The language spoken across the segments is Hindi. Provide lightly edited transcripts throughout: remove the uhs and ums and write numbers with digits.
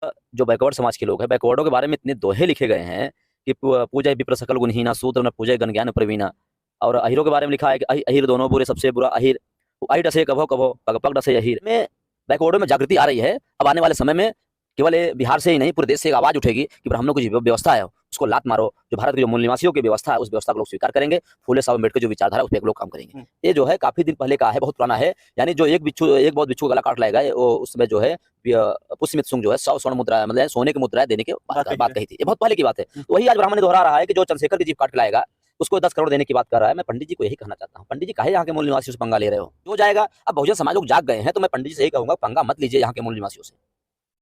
जो बैकवर्ड समाज के लोग हैं, बैकवर्डों के बारे में इतने दोहे लिखे गए हैं कि पूजा विप्र सकल गुणहीना सूत्र न पूजा गण ज्ञान प्रवीणा। और अहिरों के बारे में लिखा है कि अहिर दोनों बुरे सबसे बुरा अहिर, आई डसे कभो कभो पग पग डसे अहिर। में बैकवर्डों में जागृति आ रही है। अब आने वाले समय में केवल ये बिहार से ही नहीं, पूरे देश से एक आवाज उठेगी कि ब्राह्मणों की जो व्यवस्था है उसको लात मारो। जो भारत के जो मूल निवासियों की व्यवस्था है उस व्यवस्था को लोग स्वीकार करेंगे। फूले साहब अम्बेडकर जो विचारधारा है उस पर लोग काम करेंगे। ये जो है काफी दिन पहले का है, बहुत पुराना है। यानी जो एक बहुत बिच्छू का गला काट लाएगा, वो उस समय जो है पुष्यमित सुंग जो है 100 स्वर्ण मुद्रा मतलब सोने की मुद्राएं देने की बात कही थी। ये बहुत पहले की बात है। तो वही आज ब्राह्मण ने दोहरा रहा है कि जो चंद्रशेखर की जीभ काट के लाएगा उसको 10 करोड़ देने की बात कर रहा है। मैं पंडित जी को यही कहना चाहता हूँ, पंडित जी काहे यहाँ के मूल निवासियों से पंगा ले रहे हो? जो जाएगा, अब बहुजन समाज लोग जाग गए हैं, तो मैं पंडित जी से यही कहूंगा पंगा मत लीजिए यहाँ के मूल निवासियों से,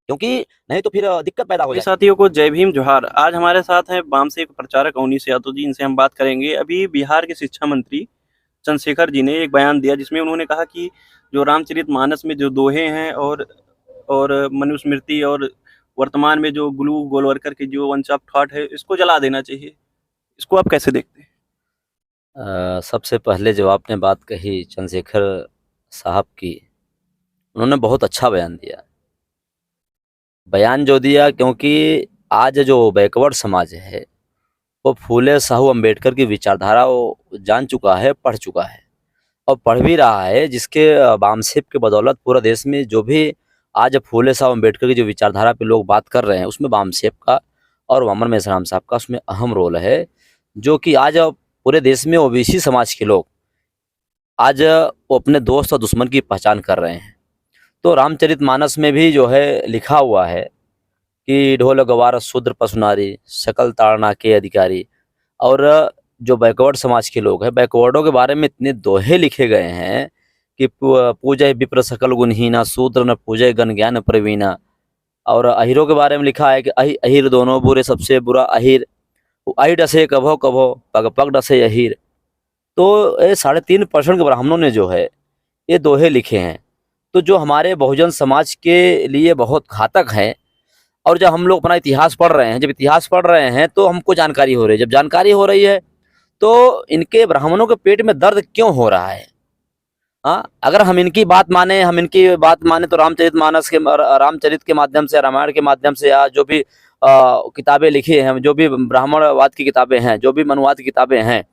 क्योंकि नहीं तो फिर दिक्कत पैदा हो जाएगी। साथियों को जय भीम जोहार। आज हमारे साथ हैं वाम से एक प्रचारक अवनीश यादव जी, इनसे हम बात करेंगे। अभी बिहार के शिक्षा मंत्री चंद्रशेखर जी ने एक बयान दिया जिसमें उन्होंने कहा कि जो रामचरितमानस में जो दोहे हैं और मनुस्मृति और वर्तमान में जो गुरु गोलवलकर की जो वंश ऑफ थॉट है, इसको जला देना चाहिए। इसको आप कैसे देखते हैं? सबसे पहले जो आपने बात कही चंद्रशेखर साहब की, उन्होंने बहुत अच्छा बयान दिया। बयान जो दिया, क्योंकि आज जो बैकवर्ड समाज है वो फूले साहू अम्बेडकर की विचारधारा वो जान चुका है, पढ़ चुका है और पढ़ भी रहा है, जिसके बामसेप के बदौलत पूरा देश में जो भी आज फूले साहब अम्बेडकर की जो विचारधारा पे लोग बात कर रहे हैं उसमें बामसेप का और वामन मेश्राम साहब का उसमें अहम रोल है। जो कि आज पूरे देश में ओबीसी समाज के लोग आज वो अपने दोस्त और दुश्मन की पहचान कर रहे हैं। तो रामचरितमानस में भी जो है लिखा हुआ है कि ढोल गवार शूद्र पशुनारी सकल ताड़ना के अधिकारी। और जो बैकवर्ड समाज के लोग हैं, बैकवर्डों के बारे में इतने दोहे लिखे गए हैं कि पूजा विप्र सकल गुणहीना सूत्र न पूजा गण ज्ञान प्रवीणा। और अहिरों के बारे में लिखा है कि अहिर दोनों बुरे सबसे बुरा अहिर, आई डसे कभो कभो पग पग डसे अहिर। तो ये 3.5% के ब्राह्मणों ने जो है ये दोहे लिखे हैं, तो जो हमारे बहुजन समाज के लिए बहुत घातक है। और जब हम लोग अपना इतिहास पढ़ रहे हैं, जब इतिहास पढ़ रहे हैं तो हमको जानकारी हो रही है। जब जानकारी हो रही है तो इनके ब्राह्मणों के पेट में दर्द क्यों हो रहा है? हाँ, अगर हम इनकी बात माने तो रामचरित के माध्यम से, रामायण के माध्यम से, या जो भी किताबें लिखी हैं, जो भी ब्राह्मणवाद की किताबें हैं, जो भी मनुवाद की किताबें हैं,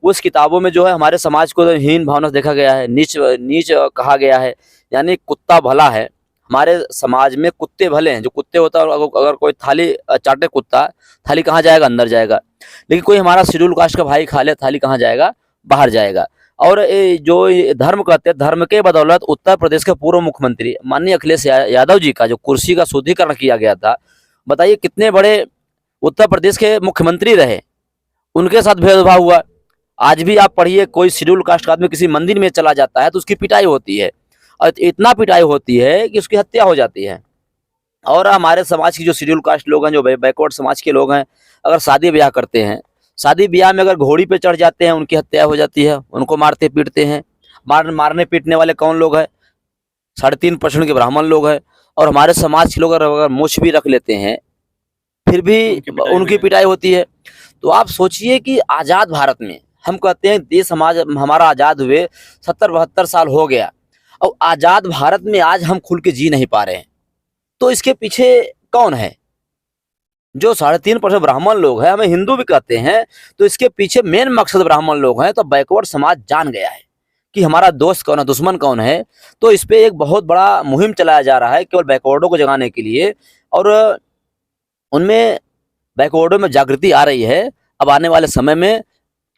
उस किताबों में जो है हमारे समाज को हीन भावना से देखा गया है, नीच नीच कहा गया है। यानी कुत्ता भला है, हमारे समाज में कुत्ते भले हैं। जो कुत्ते होता है, अगर कोई थाली चाटे कुत्ता, थाली कहाँ जाएगा? अंदर जाएगा। लेकिन कोई हमारा शेड्यूल कास्ट का भाई खा ले, थाली कहाँ जाएगा? बाहर जाएगा। और जो धर्म कहते हैं, धर्म के बदौलत उत्तर प्रदेश के पूर्व मुख्यमंत्री माननीय अखिलेश यादव जी का जो कुर्सी का शुद्धिकरण किया गया था, बताइए कितने बड़े उत्तर प्रदेश के मुख्यमंत्री रहे, उनके साथ भेदभाव हुआ। आज भी आप पढ़िए, कोई शेड्यूल कास्ट का आदमी किसी मंदिर में चला जाता है तो उसकी पिटाई होती है, और इतना पिटाई होती है कि उसकी हत्या हो जाती है। और हमारे समाज की जो शेड्यूल कास्ट लोग हैं, जो बैकवर्ड समाज के लोग हैं, अगर शादी ब्याह करते हैं, शादी ब्याह में अगर घोड़ी पे चढ़ जाते हैं, उनकी हत्या हो जाती है, उनको मारते पीटते हैं। मारने पीटने वाले कौन लोग हैं? 3.5% के ब्राह्मण लोग हैं। और हमारे समाज के लोग अगर मूछ भी रख लेते हैं फिर भी उनकी पिटाई होती है। तो आप सोचिए कि आज़ाद भारत में हम कहते हैं देश हमारा आज़ाद हुए 70-72 साल हो गया, और आज़ाद भारत में आज हम खुल के जी नहीं पा रहे हैं। तो इसके पीछे कौन है? जो 3.5% ब्राह्मण लोग हैं, हमें हिंदू भी कहते हैं, तो इसके पीछे मेन मकसद ब्राह्मण लोग हैं। तो बैकवर्ड समाज जान गया है कि हमारा दोस्त कौन है, दुश्मन कौन है। तो इस पे एक बहुत बड़ा मुहिम चलाया जा रहा है केवल बैकवर्डों को जगाने के लिए, और उनमें बैकवर्डों में जागृति आ रही है। अब आने वाले समय में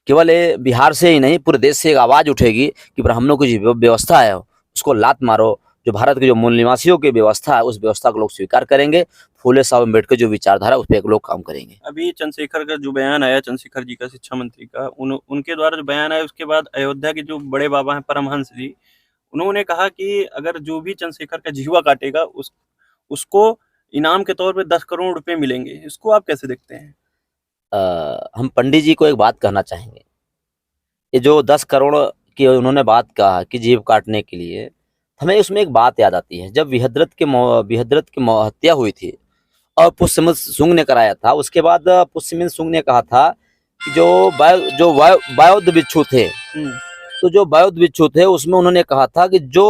केवल ये बिहार से ही नहीं, पूरे देश से एक आवाज़ उठेगी कि ब्राह्मणों की जो व्यवस्था है उसको लात मारो। जो भारत के जो मूल निवासियों की व्यवस्था है उस व्यवस्था को लोग स्वीकार करेंगे। फूले साहब अम्बेडकर जो विचारधारा उस पर लोग काम करेंगे। अभी चंद्रशेखर का जो बयान आया, चंद्रशेखर जी का शिक्षा मंत्री का, उनके द्वारा जो बयान आया, उसके बाद अयोध्या के जो बड़े बाबा हैं परमहंस जी, उन्होंने कहा कि अगर जो भी चंद्रशेखर का जिह्वा काटेगा उसको इनाम के तौर पे 10 करोड़ रुपए मिलेंगे। इसको आप कैसे देखते हैं? हम पंडित जी को एक बात कहना चाहेंगे। ये जो 10 करोड़ की उन्होंने बात कहा कि जीभ काटने के लिए, हमें उसमें एक बात याद आती है। जब विहद्रथ की हत्या हुई थी और पुष्यमित्र सुंग ने कराया था, उसके बाद पुष्यमित्र सुंग ने कहा था कि जो वायुद्ध बिच्छू थे, तो जो वायुद्ध बिच्छू थे उसमें उन्होंने कहा था कि जो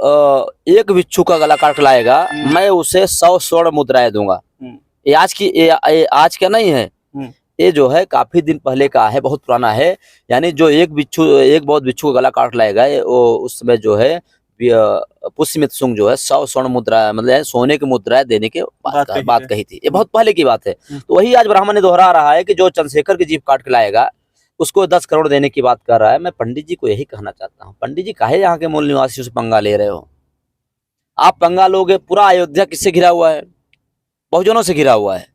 एक बिच्छू का गला काट लाएगा, मैं उसे 100 स्वर्ण मुद्राएं दूंगा। ये आज का नहीं है, ये जो है काफी दिन पहले का है, बहुत पुराना है। यानी जो एक बहुत बिच्छू का गला काट लाएगा, वो उस समय जो है पुष्यमित्र शुंग जो है 100 स्वर्ण मुद्रा मतलब सोने की मुद्राएं देने के बात कही थी। ये बहुत पहले की बात है। तो वही आज ब्राह्मण ने दोहरा रहा है कि जो चंद्रशेखर की जीभ काट के लाएगा उसको 10 करोड़ देने की बात कर रहा है। मैं पंडित जी को यही कहना चाहता हूँ, पंडित जी काहे यहाँ के मूल निवासियों से पंगा ले रहे हो? आप पंगा लोगे, पूरा अयोध्या किससे घिरा हुआ है? बहुजनों से घिरा हुआ है।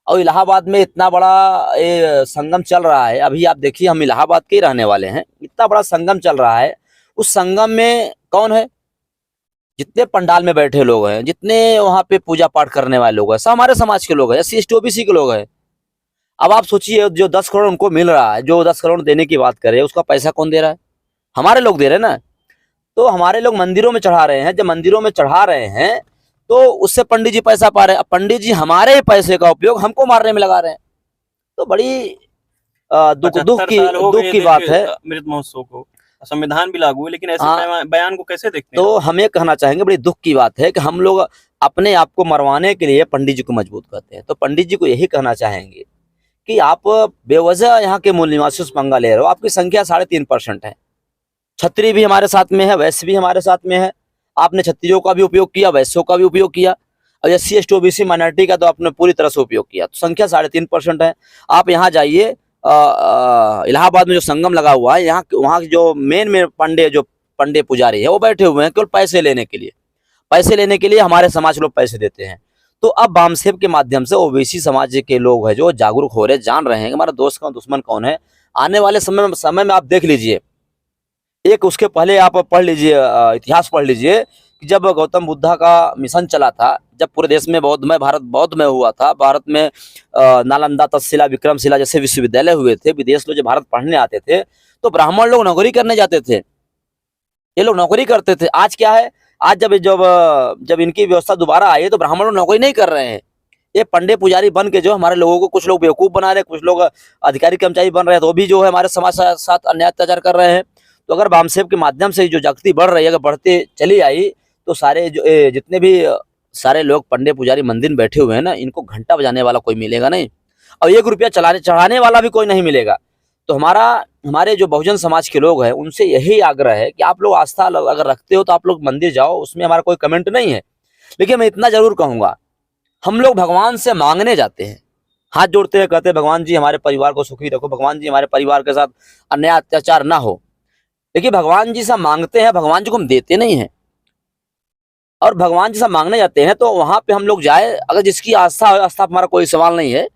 और इलाहाबाद में इतना बड़ा ये संगम चल रहा है, अभी आप देखिए, हम इलाहाबाद के ही रहने वाले हैं, इतना बड़ा संगम चल रहा है। उस संगम में कौन है? जितने पंडाल में बैठे लोग हैं, जितने वहां पे पूजा पाठ करने वाले लोग हैं, सब हमारे समाज के लोग हैं, SC ST OBC के लोग हैं। अब आप सोचिए, जो 10 करोड़ उनको मिल रहा है, जो 10 करोड़ देने की बात कर रहे हैं, उसका पैसा कौन दे रहा है? हमारे लोग दे रहे हैं ना। तो हमारे लोग मंदिरों में चढ़ा रहे हैं, जब मंदिरों में चढ़ा रहे हैं तो उससे पंडित जी पैसा पा रहे हैं। अब पंडित जी हमारे पैसे का उपयोग हमको मारने में लगा रहे हैं। तो बड़ी दुख की बात है। अमृत महोत्सव को संविधान भी लागू है, लेकिन ऐसे बयान को कैसे देखते हैं? तो हम ये कहना चाहेंगे, बड़ी दुख की बात है कि हम लोग अपने आप को मरवाने के लिए पंडित जी को मजबूत करते हैं। तो पंडित जी को यही कहना चाहेंगे कि आप बेवजह यहाँ के मूल निवासियों से पंगा ले रहे हो। आपकी संख्या 3.5% है। छत्री भी हमारे साथ में है, वैश्य भी हमारे साथ में है। आपने छत्रियों का भी उपयोग किया, वैश्यों का भी उपयोग किया, और SC ST OBC माइनॉरिटी का तो आपने पूरी तरह से उपयोग किया। तो संख्या 3.5% है। आप यहाँ जाइए, इलाहाबाद में जो संगम लगा हुआ है, यहाँ वहाँ जो मेन पंडे पुजारी है, वो बैठे हुए हैं केवल पैसे लेने के लिए। पैसे लेने के लिए हमारे समाज लोग पैसे देते हैं। तो अब बामसेब के माध्यम से OBC समाज के लोग हैं जो जागरूक हो रहे, जान रहे हैं कि हमारा दोस्त कौन, दुश्मन कौन है। आने वाले समय में आप देख लीजिए, एक उसके पहले आप पढ़ लीजिए, इतिहास पढ़ लीजिए कि जब गौतम बुद्धा का मिशन चला था, जब पूरे देश में भारत बौद्धमय हुआ था, भारत में नालंदा, तक्षशिला, विक्रमशिला जैसे विश्वविद्यालय हुए थे, विदेश लोग जब भारत पढ़ने आते थे तो ब्राह्मण लोग नौकरी करने जाते थे, ये लोग नौकरी करते थे। आज क्या है? आज जब इनकी व्यवस्था दोबारा आई है तो ब्राह्मण लोग नौकरी नहीं कर रहे हैं। ये पंडे पुजारी बन के जो हमारे लोगों को, कुछ लोग बेवकूफ़ बना रहे हैं, कुछ लोग अधिकारी कर्मचारी बन रहे हैं, तो भी जो है हमारे समाज के साथ अन्याय अत्याचार कर रहे हैं। तो अगर बामसेब के माध्यम से जो जागृति बढ़ रही है, अगर बढ़ते चली आई, तो जितने भी सारे लोग पंडे पुजारी मंदिर में बैठे हुए हैं ना, इनको घंटा बजाने वाला कोई मिलेगा नहीं, और 1 रुपया चढ़ाने वाला भी कोई नहीं मिलेगा। तो हमारे जो बहुजन समाज के लोग हैं, उनसे यही आग्रह है कि आप लोग आस्था अगर रखते हो तो आप लोग मंदिर जाओ, उसमें हमारा कोई कमेंट नहीं है। लेकिन मैं इतना जरूर कहूँगा, हम लोग भगवान से मांगने जाते हैं, हाथ जोड़ते हैं, कहते हैं भगवान जी हमारे परिवार को सुखी रखो, भगवान जी हमारे परिवार के साथ अन्याय अत्याचार ना हो। देखिए, भगवान जी से मांगते हैं, भगवान जी को हम देते नहीं हैं। और भगवान जी से मांगने जाते हैं तो वहां पे हम लोग जाए, अगर जिसकी आस्था हमारा कोई सवाल नहीं है,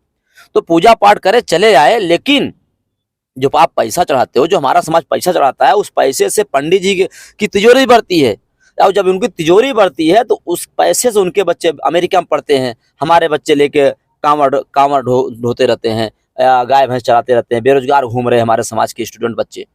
तो पूजा पाठ करे, चले आए। लेकिन जो आप पैसा चढ़ाते हो, जो हमारा समाज पैसा चढ़ाता है, उस पैसे से पंडित जी की तिजोरी बढ़ती है, और जब उनकी तिजोरी बढ़ती है तो उस पैसे से उनके बच्चे अमेरिका में पढ़ते हैं, हमारे बच्चे लेके कांवड़ ढोते रहते हैं, गाय भैंस चराते रहते हैं, बेरोजगार घूम रहे हैं हमारे समाज के स्टूडेंट बच्चे,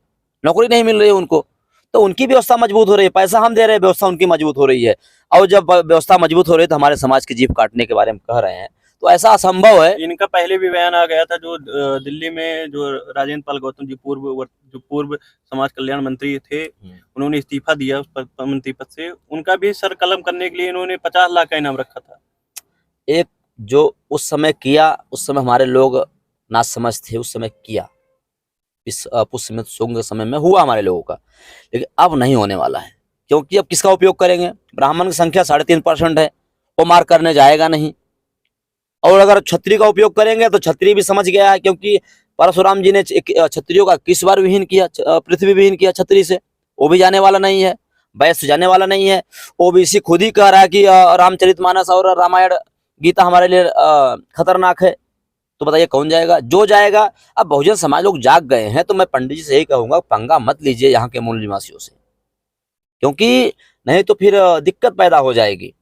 नौकरी नहीं मिल रही है उनको। तो उनकी व्यवस्था मजबूत हो रही है, पैसा हम दे रहे हैं, व्यवस्था उनकी मजबूत हो रही है। और जब व्यवस्था मजबूत हो रही है तो हमारे समाज की जीभ काटने के बारे में कह रहे हैं, तो ऐसा असंभव है। इनका पहले भी बयान आ गया था, जो दिल्ली में जो राजेंद्र पाल गौतम जी पूर्व समाज कल्याण मंत्री थे, उन्होंने इस्तीफा दिया उस मंत्री पद से। उनका भी सर कलम करने के लिए इन्होंने 50 लाख का इनाम रखा था। एक जो उस समय किया, उस समय हमारे लोग नासमझ थे, उस समय किया, इस पुष्यमित्र शुंग के समय में हुआ हमारे लोगों का, लेकिन अब नहीं होने वाला है। क्योंकि अब किसका उपयोग करेंगे? ब्राह्मण की संख्या 3.5% है, वो मार करने जाएगा नहीं। और अगर छत्री का उपयोग करेंगे तो छत्री भी समझ गया है, क्योंकि परशुराम जी ने छत्रियों का किस बार विहीन किया, पृथ्वी विहीन किया छत्री से, वो भी जाने वाला नहीं है, वैश्य जाने वाला नहीं है। OBC खुद ही कह रहा है कि रामचरितमानस और रामायण गीता हमारे लिए खतरनाक है। तो बताइए कौन जाएगा? जो जाएगा। अब बहुजन समाज लोग जाग गए हैं, तो मैं पंडित जी से यही कहूंगा, पंगा मत लीजिए यहाँ के मूल निवासियों से, क्योंकि नहीं तो फिर दिक्कत पैदा हो जाएगी।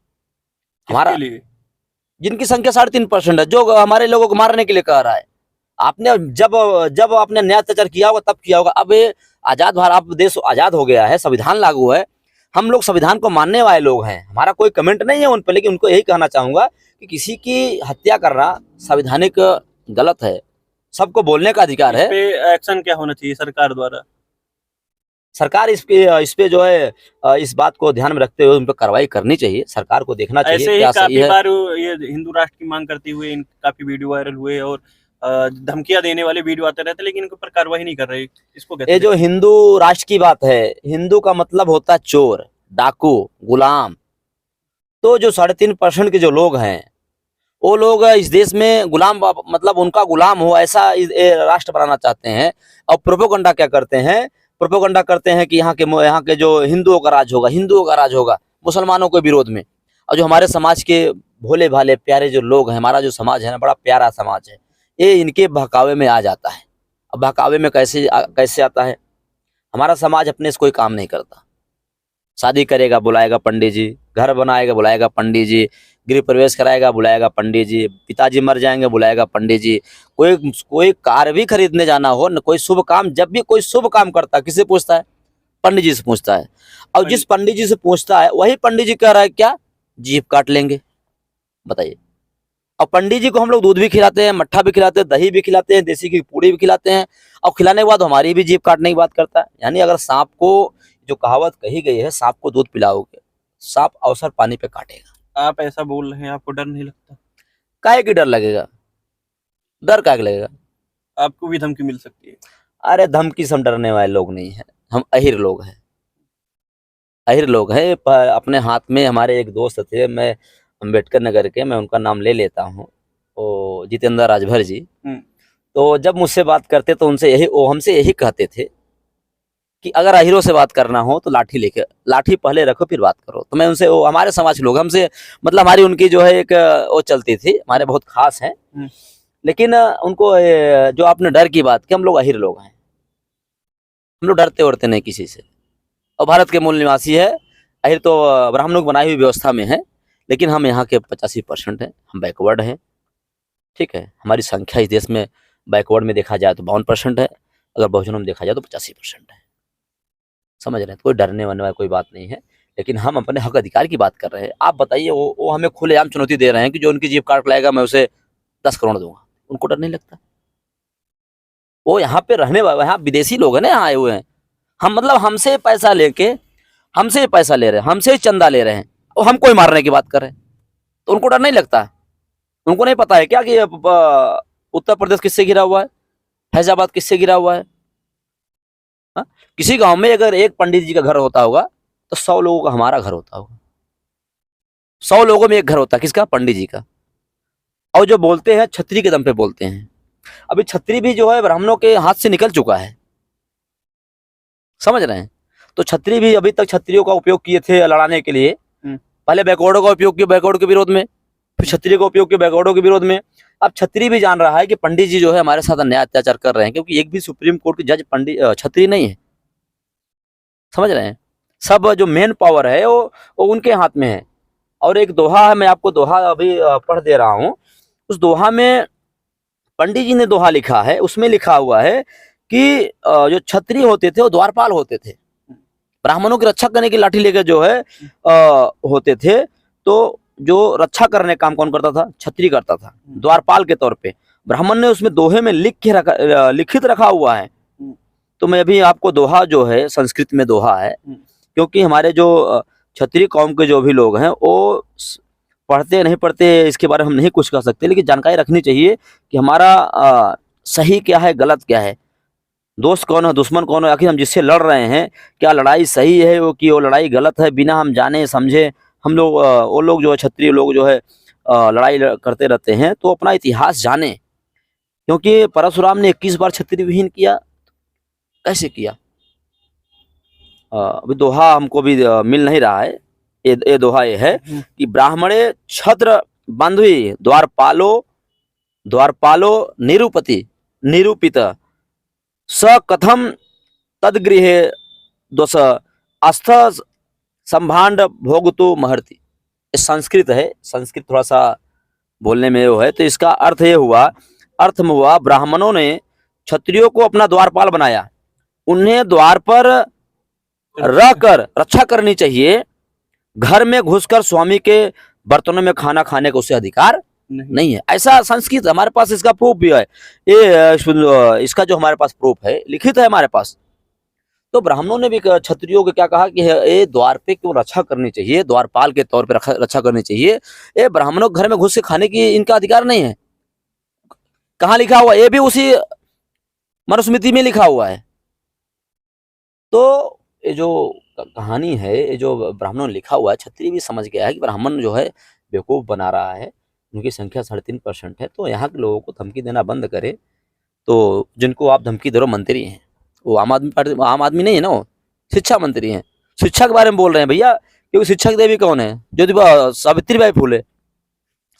हमारा जिनकी संख्या 3.5% है, जो हमारे लोगों को मारने के लिए कह रहा है। आपने जब आपने न्याय अत्याचार किया होगा तब किया होगा। अब ये आजाद भारत देश आजाद हो गया है, संविधान लागू है, हम लोग संविधान को मानने वाले लोग हैं, हमारा कोई कमेंट नहीं है उन पर। लेकिन उनको यही कहना चाहूंगा कि किसी की हत्या करना संवैधानिक गलत है, सबको बोलने का अधिकार है। इस पे एक्शन क्या होना चाहिए सरकार द्वारा? सरकार इस पे जो है इस बात को ध्यान में रखते हुए उन पर कार्रवाई करनी चाहिए। सरकार को देखना चाहिए ऐसे ही क्या सही काफी है। बार ये हिंदू राष्ट्र की मांग करते हुए इन काफी वीडियो वायरल हुए और धमकियां देने वाले वीडियो आते रहते, लेकिन इनके ऊपर कार्रवाई नहीं कर रहे। इसको कैसे ये जो हिंदू राष्ट्र की बात है, हिंदू का मतलब होता है चोर, डाकू, गुलाम। तो जो 3.5% के जो लोग हैं, वो लोग इस देश में गुलाम, मतलब उनका गुलाम हो ऐसा राष्ट्र बनाना चाहते हैं। और प्रोपोगंडा क्या करते हैं, प्रोपोगंडा करते हैं कि यहाँ के जो हिंदुओं का राज होगा, हिंदुओं का राज होगा मुसलमानों के विरोध में। और जो हमारे समाज के भोले भाले प्यारे जो लोग हैं, हमारा जो समाज है ना, बड़ा प्यारा समाज है, ये इनके बहकावे में आ जाता है। अब बहकावे में कैसे आता है? हमारा समाज अपने से कोई काम नहीं करता। शादी करेगा बुलाएगा पंडित जी, घर बनाएगा बुलाएगा पंडित जी, गृह प्रवेश कराएगा बुलाएगा पंडित जी, पिताजी मर जाएंगे बुलाएगा पंडित जी। कोई कार भी खरीदने जाना हो न, कोई शुभ काम, जब भी कोई शुभ काम करता है किससे पूछता है? पंडित जी से पूछता है। और जिस पंडित जी से पूछता है वही पंडित जी कह रहा है क्या, जीभ काट लेंगे। बताइए। और पंडित जी को हम लोग दूध भी खिलाते हैं, मट्ठा भी खिलाते हैं, दही भी खिलाते हैं, देसी की पूड़ी भी खिलाते हैं, और खिलाने के बाद हमारी भी जीभ काटने की बात करता है। यानी अगर सांप को, जो कहावत कही गई है, सांप को दूध पिलाओगे, सांप अवसर पानी पे काटेगा। आप ऐसा बोल रहे हैं, आपको डर नहीं लगता? काहे की डर लगेगा? डर काहे लगेगा? आपको भी धमकी मिल सकती है। अरे धमकी से हम डरने वाले लोग नहीं हैं, हम अहिर लोग हैं। अहिर लोग हैं। अपने हाथ में हमारे एक दोस्त थे, मैं अम्बेडकर नगर के, मैं उनका नाम ले लेता हूँ, वो जितेंद्र राजभर जी। तो जब मुझसे बात करते तो वो हमसे यही कहते थे कि अगर अहिरों से बात करना हो तो लाठी पहले रखो फिर बात करो। तो मैं उनसे, वो हमारे समाज लोग हमसे, मतलब हमारी उनकी जो है एक वो चलती थी, हमारे बहुत खास हैं। लेकिन उनको जो आपने डर की बात की, हम लोग अहिर लोग हैं, हम लोग डरते उड़ते नहीं किसी से, और भारत के मूल निवासी है। अहिर तो ब्राह्मणों की बनाई हुई व्यवस्था में है, लेकिन हम यहाँ के 85% हैं, हम बैकवर्ड हैं। ठीक है, हमारी संख्या इस देश में बैकवर्ड में देखा जाए तो 52% है, अगर बहुजनों में देखा जाए तो 85% है। समझ रहे हैं? कोई डरने वरने वाली कोई बात नहीं है, लेकिन हम अपने हक अधिकार की बात कर रहे हैं। आप बताइए, वो हमें खुलेआम चुनौती दे रहे हैं कि जो उनकी जीभ काट लाएगा मैं उसे 10 करोड़ दूंगा। उनको डर नहीं लगता? वो यहाँ पे रहने वाले, यहाँ विदेशी लोग हैं ना, यहाँ आए हुए हैं। हम मतलब हमसे पैसा लेके, हमसे पैसा ले रहे हैं, हमसे चंदा ले रहे हैं, और हम कोई मारने की बात कर रहे हैं, तो उनको डर नहीं लगता? उनको नहीं पता है क्या कि उत्तर प्रदेश किससे घिरा हुआ है, फैजाबाद किससे घिरा हुआ है? हा? किसी गांव में अगर एक पंडित जी का घर होता होगा तो 100 लोगों का हमारा घर होता होगा। 100 लोगों में एक घर होता है किसका? पंडित जी का। और जो बोलते हैं छतरी के दम पे बोलते हैं। अभी छतरी भी जो है ब्राह्मणों के हाथ से निकल चुका है, समझ रहे हैं? तो छतरी भी, अभी तक छतरियों का उपयोग किए थे लड़ाने के लिए। पहले बैकवर्डों का उपयोग किया बैकवर्ड के विरोध में, फिर छतरी का उपयोग किया बैकवर्डों के विरोध में। अब छतरी भी जान रहा है कि पंडित जी जो है हमारे साथ अन्याय अत्याचार कर रहे हैं, क्योंकि एक भी सुप्रीम कोर्ट के जज पंडित छतरी नहीं है। समझ रहे हैं? सब जो मेन पावर है वो उनके हाथ में है। और एक दोहा है, मैं आपको दोहा अभी पढ़ दे रहा हूँ। उस दोहा में पंडित जी ने दोहा लिखा है, उसमें लिखा हुआ है कि जो छतरी होते थे वो द्वारपाल होते थे, ब्राह्मणों की रक्षा करने की लाठी लेकर जो है होते थे। तो जो रक्षा करने काम कौन करता था? छतरी करता था, द्वारपाल के तौर पे। ब्राह्मण ने उसमें दोहे में लिखित रखा हुआ है। तो मैं अभी आपको दोहा जो है, संस्कृत में दोहा है, क्योंकि हमारे जो क्षत्रिय कौम के जो भी लोग हैं वो पढ़ते नहीं पढ़ते इसके बारे में हम नहीं कुछ कह सकते, लेकिन जानकारी रखनी चाहिए कि हमारा सही क्या है, गलत क्या है, दोस्त कौन है, दुश्मन कौन है। आखिर हम जिससे लड़ रहे हैं, क्या लड़ाई सही है कि वो लड़ाई गलत है? बिना हम जाने समझे हम लोग, वो लोग जो है, क्षत्रिय लोग जो है लड़ाई करते रहते हैं। तो अपना इतिहास जाने, क्योंकि परशुराम ने 21 बार क्षत्रिय विहीन किया। कैसे किया? अभी दोहा हमको भी मिल नहीं रहा है। ये दोहा ये है कि ब्राह्मणे छत्र बांधवी द्वारपालो निरूपित स कथम तदगृहे दोष अस्थ संभांड भोगतु महर्ति। संस्कृत है, संस्कृत थोड़ा सा बोलने में वो है। तो इसका अर्थ ये हुआ, अर्थ में हुआ ब्राह्मणों ने क्षत्रियों को अपना द्वारपाल बनाया, उन्हें द्वार पर रहकर रक्षा करनी चाहिए। घर में घुसकर स्वामी के बर्तनों में खाना खाने का उसे अधिकार नहीं है। ऐसा संस्कृत हमारे पास, इसका प्रूफ भी है। ये इसका जो हमारे पास प्रूफ है, लिखित है हमारे पास। तो ब्राह्मणों ने भी क्षत्रियों को क्या कहा कि ये द्वार पे क्यों रक्षा करनी चाहिए, द्वारपाल के तौर पे रक्षा करनी चाहिए। ये ब्राह्मणों के घर में घुस के खाने की इनका अधिकार नहीं है। कहाँ लिखा हुआ, ये भी उसी मनुस्मृति में लिखा हुआ है। तो ये जो कहानी है, ये जो ब्राह्मणों ने लिखा हुआ है, क्षत्रिय भी समझ गया है कि ब्राह्मण जो है बेवकूफ बना रहा है। उनकी संख्या 3.5% है, तो यहाँ के लोगों को धमकी देना बंद करे। तो जिनको आप धमकी दे रहे हो मंत्री हैं, वो आम आदमी पार्टी, आम आदमी नहीं है ना, वो शिक्षा मंत्री हैं। शिक्षा के बारे में बोल रहे हैं भैया, क्योंकि शिक्षक देवी कौन है? ज्योतिबा सावित्रीबाई फुले।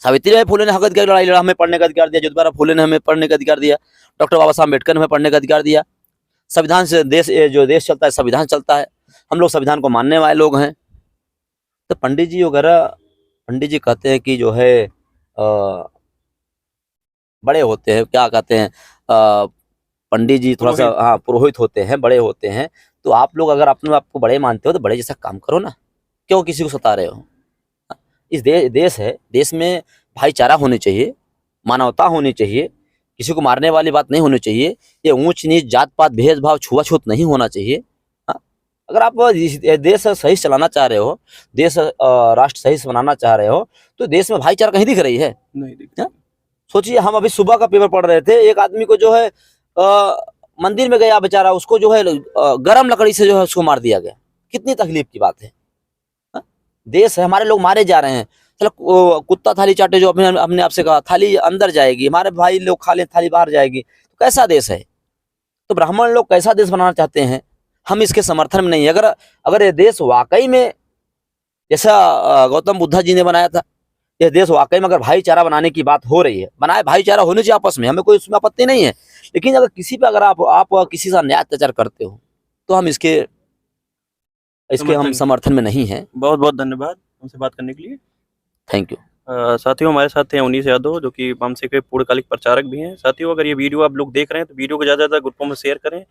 सावित्रीबाई फुले ने हक अधिकार की लड़ाई लड़ा, हमें पढ़ने का अधिकार दिया। ज्योतिबा फुले ने हमें पढ़ने का अधिकार दिया। डॉक्टर बाबा साहब अम्बेडकर ने हमें पढ़ने का अधिकार दिया। संविधान से देश, जो देश चलता है संविधान चलता है। हम लोग संविधान को मानने वाले लोग हैं। तो पंडित जी वगैरह, पंडित जी कहते हैं कि जो है बड़े होते हैं, क्या कहते हैं, पंडित जी थोड़ा सा, हाँ, पुरोहित होते हैं, बड़े होते हैं। तो आप लोग अगर अपने आपको बड़े मानते हो तो बड़े जैसा काम करो ना, क्यों किसी को सता रहे हो? इस देश है, देश में भाईचारा होनी चाहिए, मानवता होनी चाहिए, किसी को मारने वाली बात नहीं होनी चाहिए। ये ऊंच नीच, जात पात, भेदभाव, छुआछूत नहीं होना चाहिए। हाँ? अगर आप देश सही चलाना चाह रहे हो, देश राष्ट्र सही से बनाना चाह रहे हो, तो देश में भाईचारा कहीं दिख रही है? नहीं दिख। सोचिए, हम अभी सुबह का पेपर पढ़ रहे थे, एक आदमी को जो है मंदिर में गया बेचारा, उसको जो है गरम लकड़ी से जो है उसको मार दिया गया। कितनी तकलीफ की बात है। हाँ? देश है, हमारे लोग मारे जा रहे हैं। चलो, कुत्ता थाली चाटे, जो हमने आपसे कहा, थाली अंदर जाएगी, हमारे भाई लोग खा ले, थाली बाहर जाएगी। तो कैसा देश है? तो ब्राह्मण लोग कैसा देश बनाना चाहते हैं? हम इसके समर्थन में नहीं है। अगर ये देश वाकई में जैसा गौतम बुद्धा जी ने बनाया था, यह देश वाकई में अगर भाईचारा बनाने की बात हो रही है, बनाए, भाईचारा होने चाहिए आपस में, हमें कोई उसमें आपत्ति नहीं है। लेकिन अगर किसी पे अगर आप किसी से अन्याय अत्याचार करते हो, तो हम इसके हम समर्थन में नहीं है। बहुत बहुत धन्यवाद हमसे बात करने के लिए। Thank you. साथियों, हमारे साथ थे अवनीश यादव, जो कि वामसे के पूर्णकालिक प्रचारक भी हैं। साथियों, अगर ये वीडियो आप लोग देख रहे हैं तो वीडियो को ज़्यादा से ज़्यादा ग्रुपों में शेयर करें।